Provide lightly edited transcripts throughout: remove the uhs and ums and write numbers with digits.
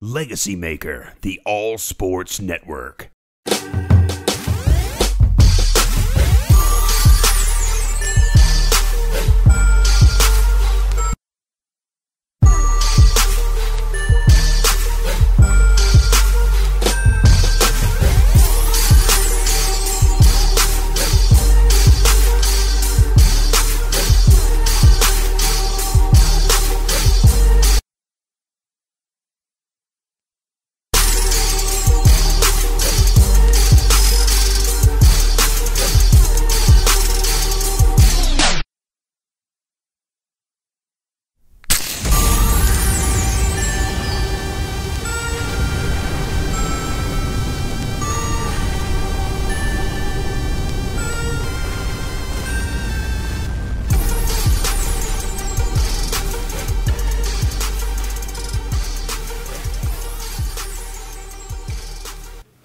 LegacyMaker, the All Sports Network.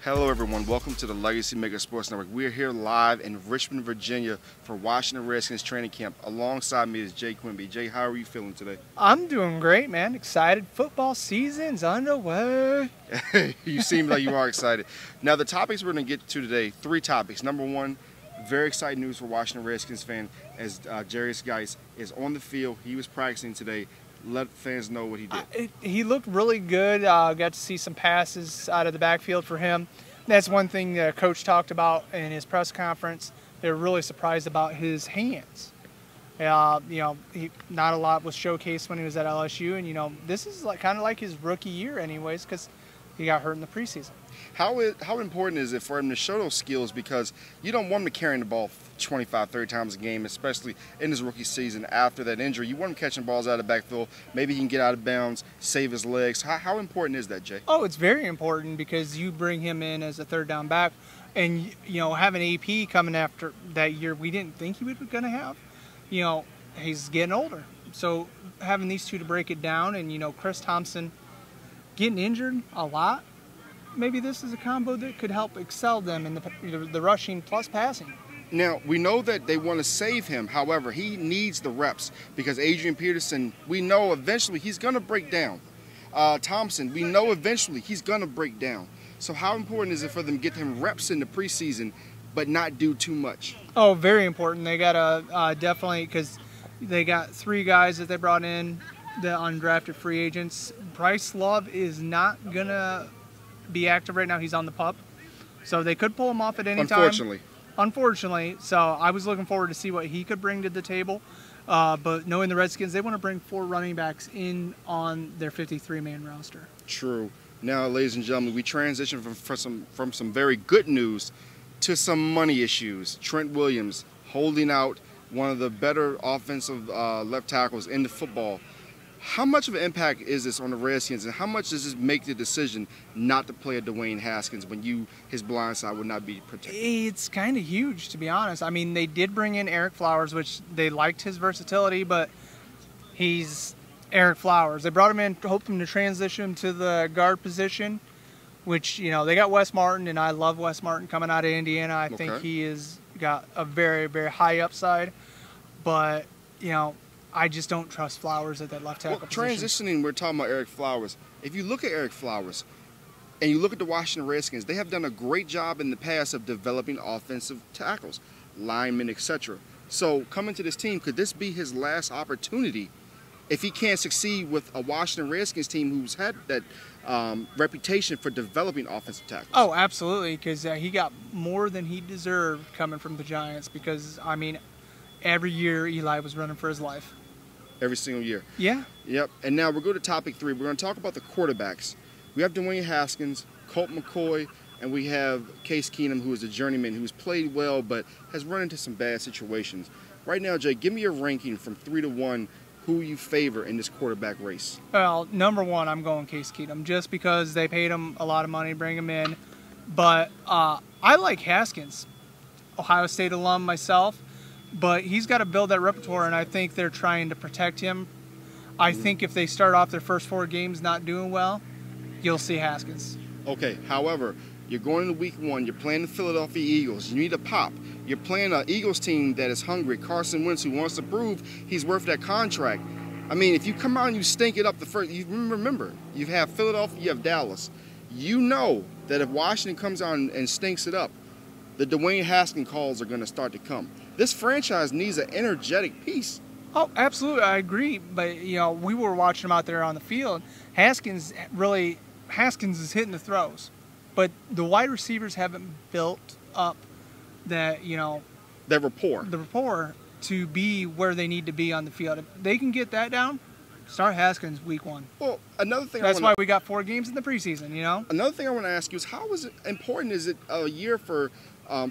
Hello everyone, welcome to the LegacyMaker Sports Network. We are here live in Richmond, Virginia for Washington Redskins training camp. Alongside me is Jay Quimby. Jay, how are you feeling today? I'm doing great, man. Excited. Football season's underway. You seem like you are excited. Now the topics we're going to get to today, 3 topics. Number 1, very exciting news for Washington Redskins fans as Derrius Guice is on the field. He was practicing today. Let fans know what he did. He looked really good. Got to see some passes out of the backfield for him. That's one thing the coach talked about in his press conference. They were really surprised about his hands. Not a lot was showcased when he was at LSU, and this is kind of like his rookie year, anyways, because he got hurt in the preseason. How important is it for him to show those skills? Because you don't want him to carry the ball 25, 30 times a game, especially in his rookie season after that injury. You want him catching balls out of the backfield. Maybe he can get out of bounds, save his legs. How important is that, Jay? Oh, it's very important because you bring him in as a third down back, and having AP coming after that year we didn't think he was going to have. He's getting older, so having these two to break it down, and Chris Thompson getting injured a lot. Maybe this is a combo that could help excel them in the rushing plus passing. Now, we know that they want to save him. However, he needs the reps because Adrian Peterson, we know eventually he's going to break down. Thompson, we know eventually he's going to break down. So how important is it for them to get him reps in the preseason but not do too much? Oh, very important. They got to definitely, because they got 3 guys that they brought in, the undrafted free agents. Bryce Love is not going to be active right now. He's on the PUP, so they could pull him off at any time. Unfortunately, so I was looking forward to see what he could bring to the table. But knowing the Redskins, they want to bring 4 running backs in on their 53-man roster. True. Now, ladies and gentlemen, we transition from some very good news to some money issues. Trent Williams holding out one of the better offensive left tackles in the football. How much of an impact is this on the Redskins, and how much does this make the decision not to play a Dwayne Haskins when his blind side would not be protected? It's kind of huge, to be honest. I mean, they did bring in Eric Flowers, which they liked his versatility, but he's Eric Flowers. They brought him in, hoping to transition to the guard position, which, they got Wes Martin, and I love Wes Martin coming out of Indiana. I think he has got a very, very high upside, but, I just don't trust Flowers at that left tackle position. Transitioning, we're talking about Eric Flowers. If you look at Eric Flowers and you look at the Washington Redskins, they have done a great job in the past of developing offensive tackles, linemen, etc. So coming to this team, could this be his last opportunity if he can't succeed with a Washington Redskins team who's had that reputation for developing offensive tackles? Oh, absolutely, because he got more than he deserved coming from the Giants because, every year Eli was running for his life. Every single year. Yeah. Yep. And now we'll go to topic 3. We're going to talk about the quarterbacks. We have Dwayne Haskins, Colt McCoy, and we have Case Keenum, who is a journeyman who's played well but has run into some bad situations. Right now, Jay, give me your ranking from 3 to 1. Who you favor in this quarterback race? Well, number 1, I'm going Case Keenum just because they paid him a lot of money to bring him in. But I like Haskins, Ohio State alum myself. But he's got to build that repertoire, and I think they're trying to protect him. I think if they start off their first 4 games not doing well, you'll see Haskins. Okay, however, you're going into week 1. You're playing the Philadelphia Eagles. You need a pop. You're playing an Eagles team that is hungry. Carson Wentz, who wants to prove he's worth that contract. I mean, if you come out and you stink it up the first, you remember, you have Philadelphia, you have Dallas. You know that if Washington comes out and stinks it up, the Dwayne Haskins calls are going to start to come. This franchise needs an energetic piece. Oh, absolutely, I agree. But you know, we were watching him out there on the field. Haskins is hitting the throws, but the wide receivers haven't built up that, you know, That rapport. the rapport to be where they need to be on the field. If they can get that down, start Haskins week 1. Well, another thing. That's why we got 4 games in the preseason. You know. Another thing I want to ask you is important is it a year for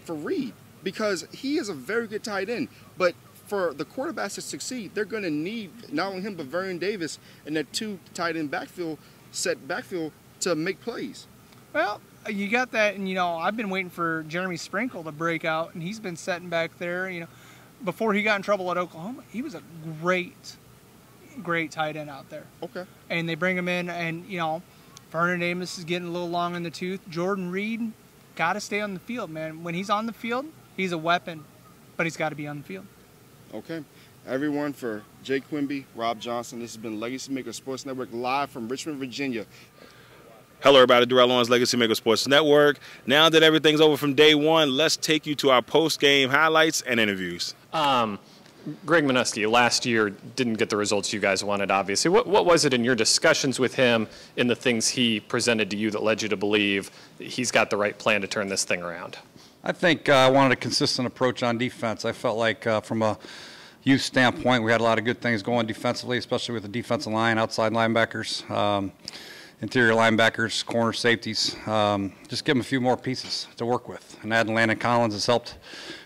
Reed, because he is a very good tight end, but for the quarterbacks to succeed, they're going to need not only him but Vernon Davs and that 2 tight end backfield to make plays. Well, you got that, and you know, I've been waiting for Jeremy Sprinkle to break out, and he's been sitting back there. You know, before he got in trouble at Oklahoma, he was a great tight end out there. Okay. And they bring him in, and you know, Vernon Davs is getting a little long in the tooth. Jordan Reed got to stay on the field, man. When he's on the field, he's a weapon, but he's got to be on the field. Okay. Everyone, for Jay Quimby, Rob Johnson, this has been LegacyMaker Sports Network live from Richmond, Virginia. Hello, everybody. Darrell on LegacyMaker Sports Network. Now that everything's over from day one, let's take you to our post-game highlights and interviews. Greg Minuski, last year didn't get the results you guys wanted, obviously. What was it in your discussions with him, in the things he presented to you, that led you to believe he's got the right plan to turn this thing around? I think I wanted a consistent approach on defense. I felt like from a youth standpoint, we had a lot of good things going defensively, especially with the defensive line, outside linebackers, interior linebackers, corner safeties. Just give them a few more pieces to work with. And adding Landon Collins has helped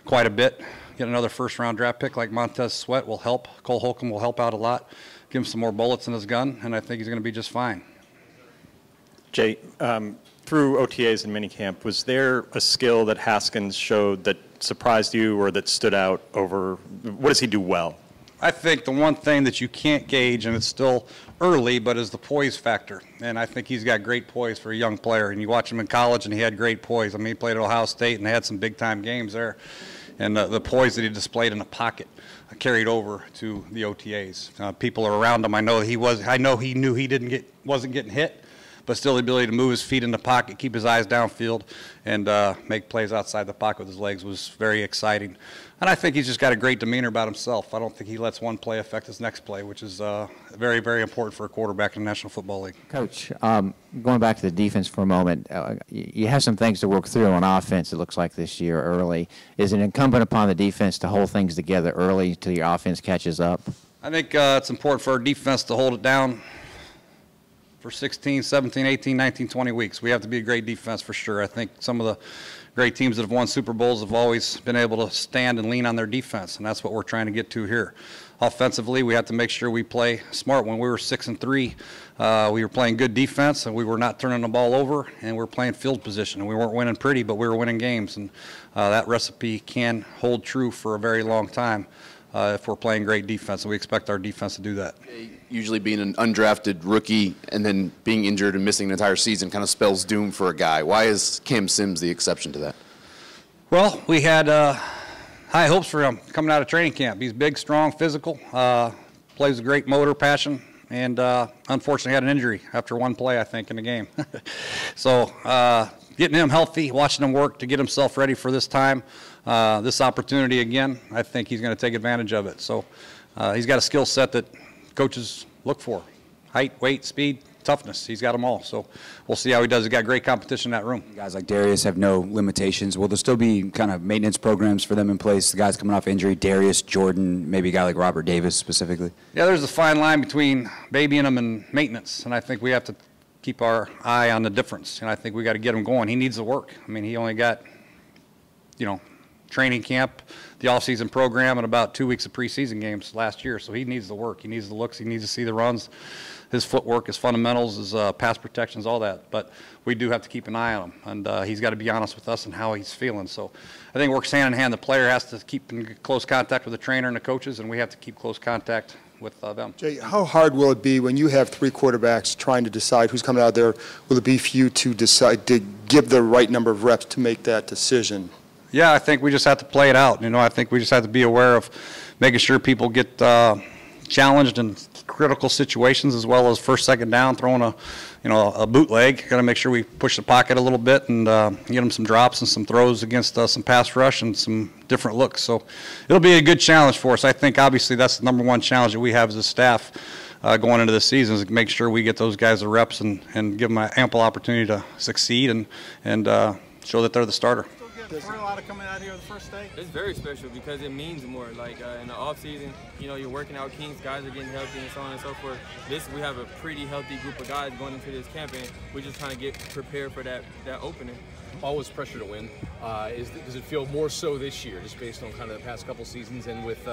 quite a bit. Get another first-round draft pick like Montez Sweat will help. Cole Holcomb will help out a lot. Give him some more bullets in his gun, and I think he's going to be just fine. Jay, through OTAs and minicamp, was there a skill that Haskins showed that surprised you or that stood out over? What does he do well? I think the one thing that you can't gauge, and it's still early, but is the poise factor. And I think he's got great poise for a young player. And you watch him in college, and he had great poise. I mean, he played at Ohio State, and they had some big-time games there. And the poise that he displayed in the pocket carried over to the OTAs. People are around him. I know he knew he wasn't getting hit, but still the ability to move his feet in the pocket, keep his eyes downfield, and make plays outside the pocket with his legs was very exciting. And I think he's just got a great demeanor about himself. I don't think he lets one play affect his next play, which is very, very important for a quarterback in the National Football League. Coach, going back to the defense for a moment, you have some things to work through on offense, it looks like, this year early. Is it incumbent upon the defense to hold things together early until your offense catches up? I think it's important for our defense to hold it down for 16, 17, 18, 19, 20 weeks. We have to be a great defense for sure. I think some of the great teams that have won Super Bowls have always been able to stand and lean on their defense, and that's what we're trying to get to here. Offensively, we have to make sure we play smart. When we were 6-3, we were playing good defense, and we were not turning the ball over, and we were playing field position. And we weren't winning pretty, but we were winning games, and that recipe can hold true for a very long time if we're playing great defense, and we expect our defense to do that. Usually being an undrafted rookie and then being injured and missing an entire season kind of spells doom for a guy. Why is Cam Sims the exception to that? Well, we had high hopes for him coming out of training camp. He's big, strong, physical, plays with great motor, passion, and unfortunately had an injury after one play, I think, in the game. So getting him healthy, watching him work to get himself ready for this time, this opportunity again, I think he's going to take advantage of it. So he's got a skill set that coaches look for: height, weight, speed, toughness. He's got them all. So we'll see how he does. He's got great competition in that room. Guys like Derrius have no limitations. Will there still be kind of maintenance programs for them in place? The guys coming off injury, Derrius, Jordan, maybe a guy like Robert Davis specifically? Yeah, there's a fine line between babying them and maintenance, and I think we have to keep our eye on the difference, and I think we got to get him going. He needs the work. I mean, he only got, training camp, the off-season program, and about 2 weeks of preseason games last year, so he needs the work. He needs the looks. He needs to see the runs, his footwork, his fundamentals, his pass protections, all that. But we do have to keep an eye on him, and he's got to be honest with us and how he's feeling. So I think it works hand in hand. The player has to keep in close contact with the trainer and the coaches, and we have to keep close contact with them. Jay, how hard will it be when you have 3 quarterbacks trying to decide who's coming out there? Will it be for you to decide to give the right number of reps to make that decision? Yeah, I think we just have to play it out. I think we just have to be aware of making sure people get challenged and critical situations as well as first, second down, throwing a bootleg. Got to make sure we push the pocket a little bit and get them some drops and some throws against some pass rush and some different looks. So it'll be a good challenge for us. I think obviously that's the #1 challenge that we have as a staff going into this season, is to make sure we get those guys the reps and give them an ample opportunity to succeed and show that they're the starter. For a lot of coming out here the first day? It's very special because it means more. Like in the off season, you know, you're working out kinks, guys are getting healthy and so on and so forth. We have a pretty healthy group of guys going into this camp, and we're just trying to get prepared for that opening. Always pressure to win. Does it feel more so this year, just based on kind of the past couple seasons and with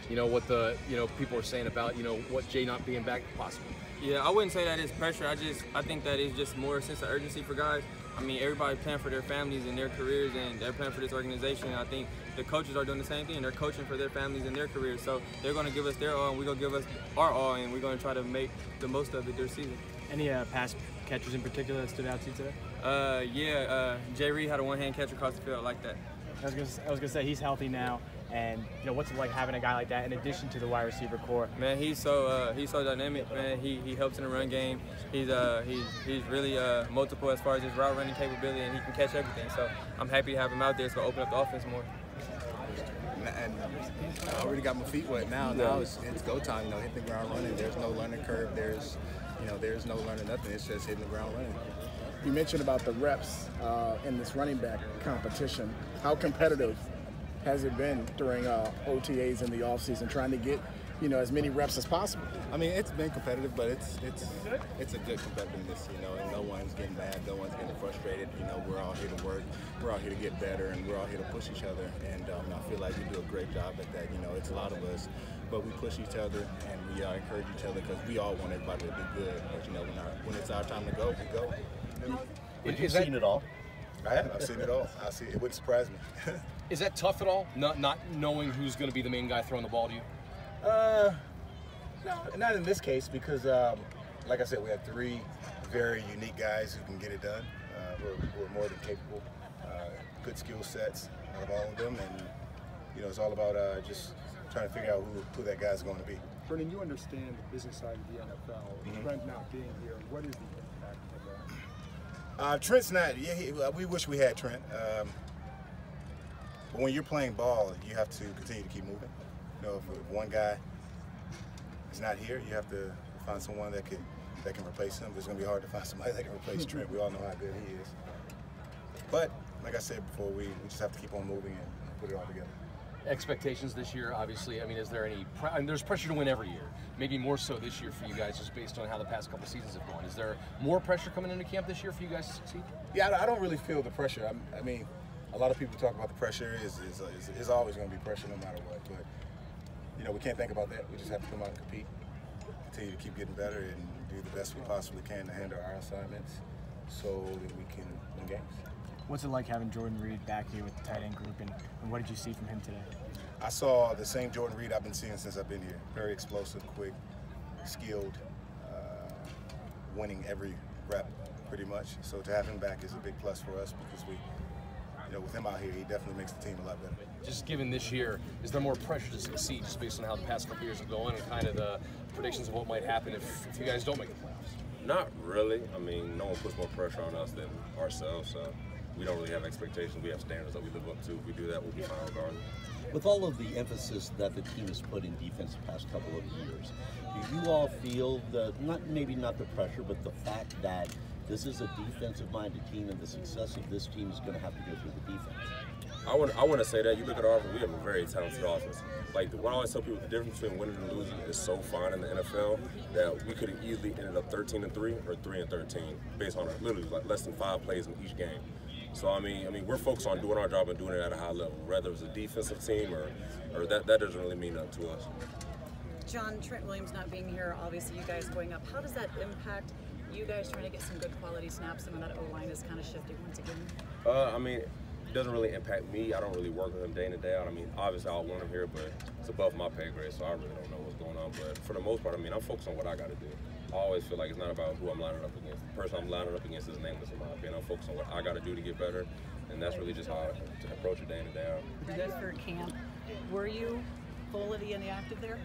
you know, what the people are saying about what Jay not being back possibly? Yeah, I wouldn't say that it's pressure. I think that it's just more a sense of urgency for guys. I mean, everybody's planning for their families and their careers, and they're planning for this organization. And I think the coaches are doing the same thing. They're coaching for their families and their careers. So they're going to give us their all, and we're going to give us our all, and we're going to try to make the most of it this season. Any pass catchers in particular that stood out to you today? Jay Reed had a one-hand catch across the field like that. I was gonna say he's healthy now, and what's it like having a guy like that in addition to the wide receiver core? Man, he's so dynamic. Man, he helps in the run game. He's really multiple as far as his route running capability, and he can catch everything. So I'm happy to have him out there. It's gonna open up the offense more. And I already got my feet wet now. Now it's go time. Hit the ground running. There's no learning curve. There's no learning nothing. It's just hitting the ground running. You mentioned about the reps in this running back competition. How competitive has it been during OTAs in the offseason, trying to get as many reps as possible? I mean, it's been competitive, but it's a good competitiveness, and no one's getting mad, no one's getting frustrated. We're all here to work, we're all here to get better, and we're all here to push each other. And I feel like we do a great job at that. It's a lot of us, but we push each other and we encourage each other because we all want everybody to do good. But when it's our time to go, we go. Have you seen it all? I have. I've seen it all. It wouldn't surprise me. Is that tough at all? Not knowing who's going to be the main guy throwing the ball to you? No, not in this case because, like I said, we have 3 very unique guys who can get it done. We're more than capable. Good skill sets out of all of them, and it's all about just trying to figure out who that guy's going to be. Vernon, you understand the business side of the NFL. Trent not being here, what is the impact of that? Trent's not. Yeah, we wish we had Trent. But when you're playing ball, you have to continue to keep moving. If one guy is not here, you have to find someone that can replace him. It's going to be hard to find somebody that can replace Trent. We all know how good he is. But like I said before, we just have to keep on moving and put it all together. Expectations this year, obviously. I mean, is there any? There's pressure to win every year. Maybe more so this year for you guys, just based on how the past couple seasons have gone. Is there more pressure coming into camp this year for you guys to succeed? Yeah, I don't really feel the pressure. I mean, a lot of people talk about the pressure. Is always going to be pressure no matter what. But we can't think about that. We just have to come out and compete, continue to keep getting better, and do the best we possibly can to handle our assignments so that we can win games. What's it like having Jordan Reed back here with the tight end group, and what did you see from him today? I saw the same Jordan Reed I've been seeing since I've been here. Very explosive, quick, skilled, winning every rep pretty much. So to have him back is a big plus for us because with him out here, he definitely makes the team a lot better. Just given this year, is there more pressure to succeed just based on how the past couple years have gone and kind of the predictions of what might happen if you guys don't make the playoffs? Not really. I mean, no one puts more pressure on us than ourselves, so we don't really have expectations. We have standards that we live up to. If we do that, we'll be fine regardless. With all of the emphasis that the team has put in defense the past couple of years, do you all feel that, maybe not the pressure, but the fact that this is a defensive-minded team and the success of this team is going to have to go through the defense? I want to say that. You look at our offense, we have a very talented offense. Like what I always tell people, the difference between winning and losing is so fine in the NFL that we could have easily ended up 13-3 or 3-13 based on literally like less than 5 plays in each game. So I mean, we're focused on doing our job and doing it at a high level, whether it's a defensive team or that doesn't really mean nothing to us. John, Trent Williams not being here, obviously you guys going up, how does that impact you guys trying to get some good quality snaps and when that O-line is kind of shifting once again? I mean, it doesn't really impact me. I don't really work with him day in and day out. I mean, obviously I'll want him here, but it's above my pay grade, so I really don't know what's going on. But for the most part, I mean, I'm focused on what I got to do. I always feel like it's not about who I'm lining up against. The person I'm lining up against is nameless in my opinion. I'm focused on what I got to do to get better, and that's really just how I approach it day in and day out. Ready for camp. Were you fully in the active there?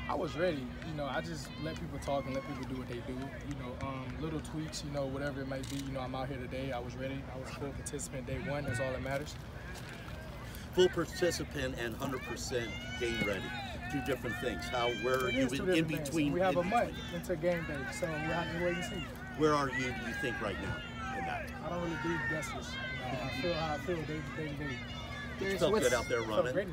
I was ready. You know, I just let people talk and let people do what they do. You know, little tweaks, you know, whatever it might be. You know, I'm out here today. I was ready. I was a full participant day one. That's all that matters. Full participant and 100% game ready. Two different things. Where are you in between? We have a month into game day, so we'll have to wait and see. Where are you think, right now in that? I don't really do guesses. I feel how I feel day to day. You felt good out there running.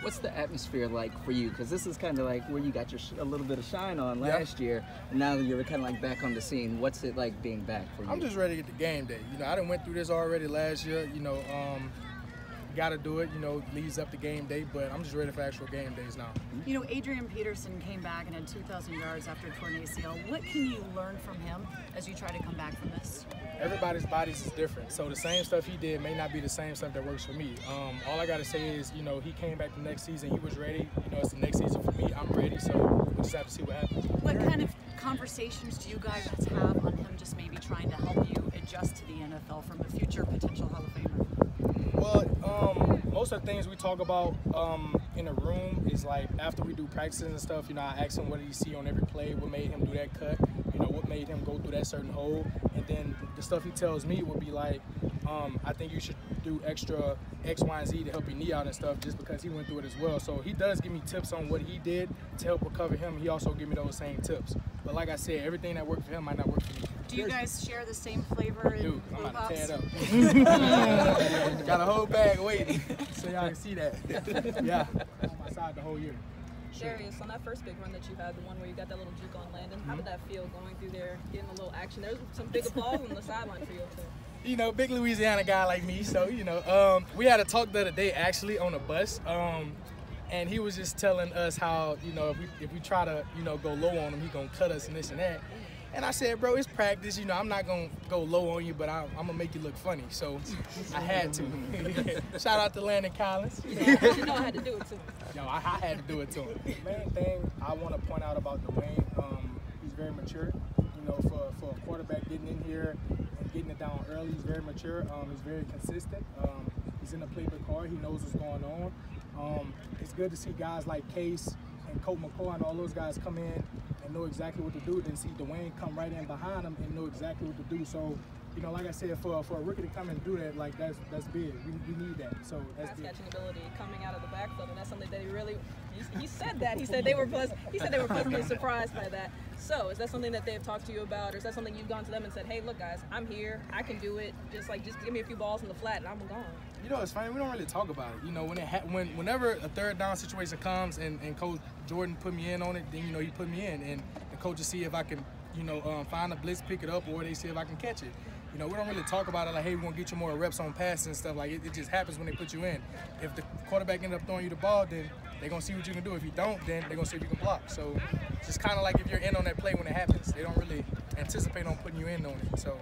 What's the atmosphere like for you? Because this is kind of like where you got a little bit of shine on last year, and now you're kind of like back on the scene. What's it like being back for you? I'm just ready to get the game day. You know, I done went through this already last year. You know, got to do it. You know, leads up to game day, but I'm just ready for actual game days now. You know, Adrian Peterson came back and had 2,000 yards after a torn ACL. What can you learn from him as you try to come back from this? Everybody's bodies is different, so the same stuff he did may not be the same stuff that works for me. All I gotta say is, you know, he came back the next season. He was ready. You know, it's the next season for me. I'm ready, so we just have to see what happens. What kind of conversations do you guys have on him just maybe trying to help you adjust to the NFL from a future potential Hall of Famer? Well, most of the things we talk about in the room is like after we do practices and stuff, you know, I ask him what did he see on every play, what made him do that cut, you know, what made him go through that certain hole, and then the stuff he tells me would be like, I think you should do extra X, Y, and Z to help your knee out and stuff just because he went through it as well. So he does give me tips on what he did to help recover him. He also give me those same tips. But like I said, everything that worked for him might not work for me. Do you guys share the same flavor in Dude, I'm about to tear it up. Got a whole bag waiting so y'all can see that. Yeah, on my side the whole year. Derrius, on that first big run that you had, the one where you got that little juke on Landon, how did that feel going through there, getting a little action? There's some big applause on the sideline for you up there. You know, big Louisiana guy like me, so, you know, we had a talk the other day actually on a bus, and he was just telling us how, you know, if we try to, you know, go low on him, he gonna cut us and this and that. And I said, bro, it's practice. You know, I'm not going to go low on you, but I'm going to make you look funny. So I had to. Shout out to Landon Collins. Yeah, you know I had to do it too. Yo, I had to do it to him. The main thing I want to point out about Dwayne, he's very mature. You know, for a quarterback getting in here and getting it down early, he's very mature. He's very consistent. He's in the playbook hard. He knows what's going on. It's good to see guys like Case and Colt McCoy and all those guys come in and know exactly what to do, then see Dwayne come right in behind him and know exactly what to do. So, you know, like I said, for a rookie to come and do that, like that's big. We need that. So that's big. Catching ability coming out of the backfield, and that's something that he really. He said that. He said they were pleasantly surprised by that. So, is that something that they've talked to you about, or is that something you've gone to them and said, "Hey, look, guys, I'm here. I can do it. Just give me a few balls in the flat, and I'm gone." You know, it's funny. We don't really talk about it. You know, whenever a third down situation comes and Coach Jordan put me in on it, then, you know, he put me in, and the coaches see if I can, you know, find a blitz, pick it up, or they see if I can catch it. You know, we don't really talk about it like, hey, we're going to get you more reps on passes and stuff. Like, it just happens when they put you in. If the quarterback ends up throwing you the ball, then they're going to see what you can do. If you don't, then they're going to see if you can block. So it's just kind of like if you're in on that play when it happens. They don't really anticipate on putting you in on it. So.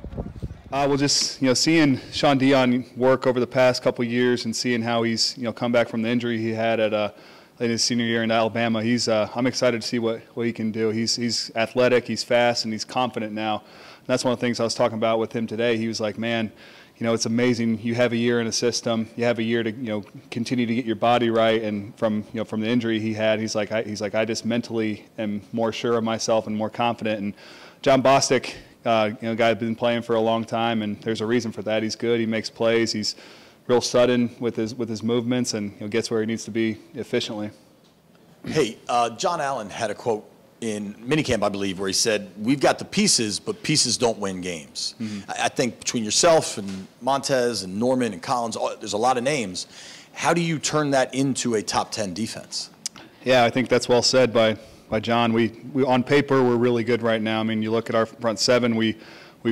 Well, just, you know, seeing Sean Dion work over the past couple of years and seeing how he's, you know, come back from the injury he had at in his senior year in Alabama, I'm excited to see what he can do. He's athletic, he's fast, and he's confident now. And that's one of the things I was talking about with him today. He was like, man, you know, it's amazing. You have a year in a system. You have a year to, you know, continue to get your body right. And from the injury he had, he's like, I just mentally am more sure of myself and more confident. And John Bostic, you know, guy been playing for a long time, and there's a reason for that. He's good. He makes plays. He's real sudden with his movements, and, you know, gets where he needs to be efficiently. Hey, John Allen had a quote in minicamp, I believe, where he said, "We've got the pieces, but pieces don't win games." Mm-hmm. I think between yourself and Montez and Norman and Collins, there's a lot of names. How do you turn that into a top 10 defense? Yeah, I think that's well said by John. We on paper, we're really good right now. I mean, you look at our front seven, we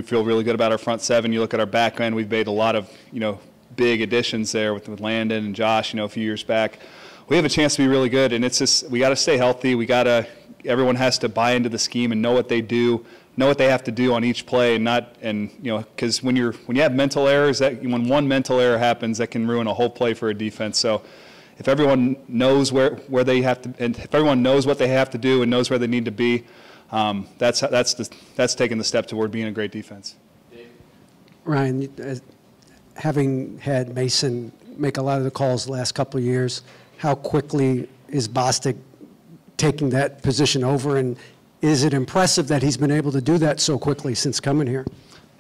feel really good about our front seven. You look at our back end, we've made a lot of, you know, big additions there with Landon and Josh, you know, a few years back. We have a chance to be really good, and it's just, we got to stay healthy. Everyone has to buy into the scheme and know what they do, know what they have to do on each play, and you know, because when you have mental errors, when one mental error happens, that can ruin a whole play for a defense. So if everyone knows where they have to, and if everyone knows what they have to do and knows where they need to be, that's taking the step toward being a great defense. Ryan, having had Mason make a lot of the calls the last couple of years, how quickly is Bostic taking that position over, and is it impressive that he's been able to do that so quickly since coming here?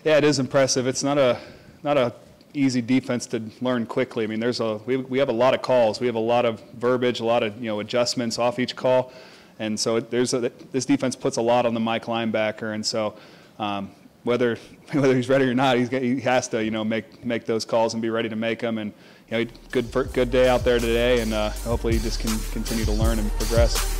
Yeah, it is impressive. It's not a easy defense to learn quickly. I mean, we have a lot of calls. We have a lot of verbiage, a lot of adjustments off each call, and so this defense puts a lot on the Mike linebacker, and so whether he's ready or not, he has to make those calls and be ready to make them. And good day out there today, and hopefully he just can continue to learn and progress.